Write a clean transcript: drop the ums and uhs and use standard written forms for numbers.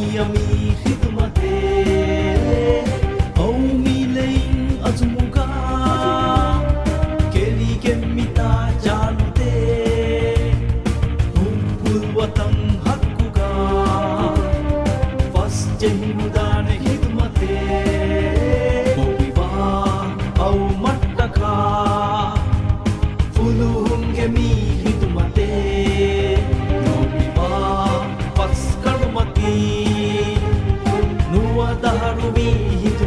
ami khidmate au mi lein azumuga keli kemita janute humpul watan hakkuga fas jehimudane khidmate obiwa au mattaka fuluhunge mi khidmate Nuwa daharu mi hitu